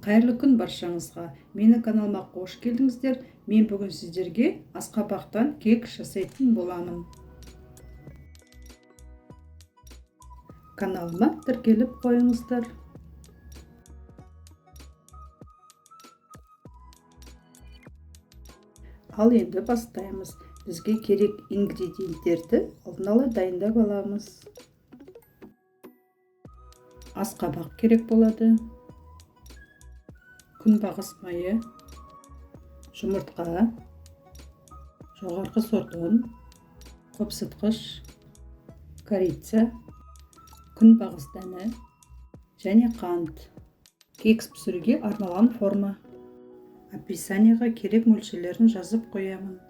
Қайырлы күн баршаңызға. Мені каналыма қош келдіңіздер. Мен бүгін сіздерге асқабақтан кек жасайтын боламын. Каналыма тіркеліп қойыңыздар. Ал енді бастаймыз. Бізге керек ингредиенттерді алдын ала дайындап аламыз. Асқабақ керек болады. Күнбағыс майы, жұмыртқа, жоғарғы сорт ұн, қопсытқыш, корица, күнбағыс дәні және қант. Кекс пісіруге арналған форма. Описанияға керек мөлшерлерін жазып қоямын.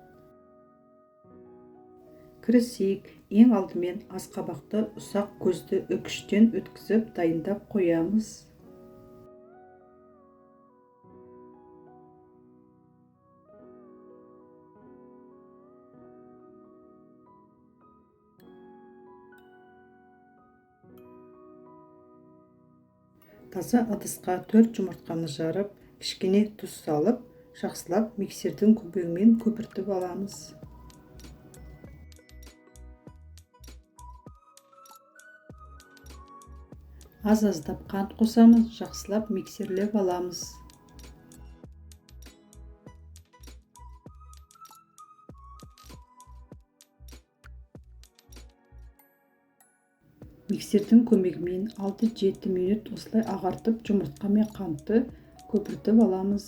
Кірісейік. Ең алдымен асқабақты ұсақ көзді үкіштен өткізіп дайындап қоямыз. Таза ыдысқа 4 жұмыртқаны жарып, кішкене тұз салып, жақсылап миксердің көмегімен көпіртіп аламыз. Аз-аздап қант қосамыз, жақсылап миксерлеп аламыз. Миксердің көмегімен 6-7 минут осылай ағартып, жұмыртқа мен қантты көпіртіп аламыз.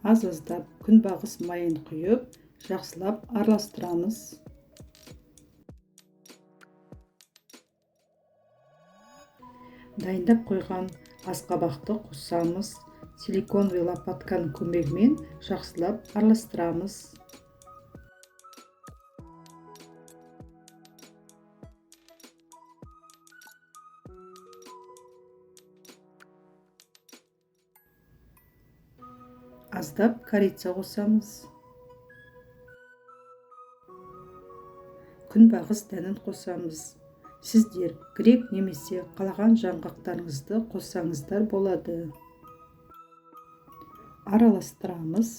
Аз-аздап күнбағыс майын құйып, жақсылап араластырамыз. Дайындап қойған асқабақты қосамыз. Силиконовый лопатканың көмегімен жақсылап араластырамыз. Аздап корица қосамыз. Күнбағыс дәнін қосамыз. Сіздер грек немесе қалаған жаңғақтарыңызды қоссаңыздар болады. Араластырамыз.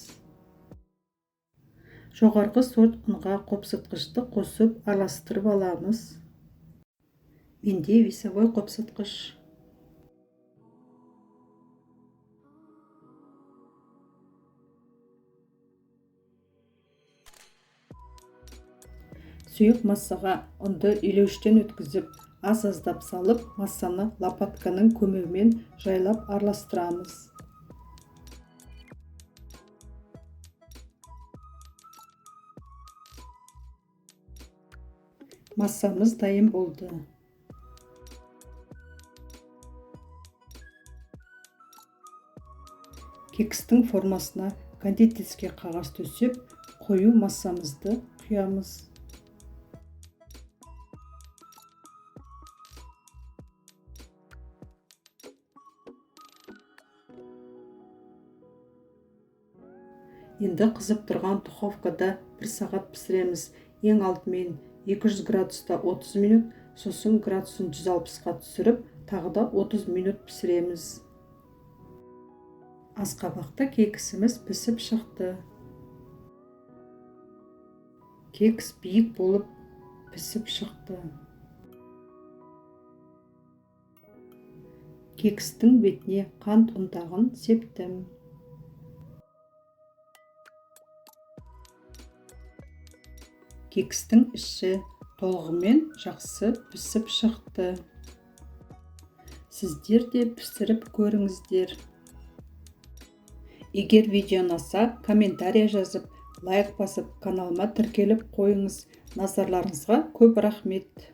Жоғарғы сорт ұнға қопсытқышты қосып араластырып аламыз. Менде весовой қопсытқыш. Сұйық массаға ұнды илеуіштен өткізіп, аз-аздап салып, массаны лопатканың көмегімен жайлап араластырамыз. Массамыз дайын болды. Кекстің формасына кондитерский қағаз төсеп, қою массамызды құямыз. Енді қызып тұрған духовкада 1 сағат пісіреміз. Ең алдымен 200 градуста 30 минут, сосын градусын 160-қа түсіріп, тағы да 30 минут пісіреміз. Асқабақта кексіміз пісіп шықты. Кекс биік болып пісіп шықты. Кекстің бетіне қант ұнтағын септім. Кекстің іші толығымен жақсы пісіп шықты. Сіздер де пісіріп көріңіздер. Егер видео ұнаса, комментария жазып, лайк басып, каналыма тіркеліп қойыңыз. Назарларыңызға көп рахмет.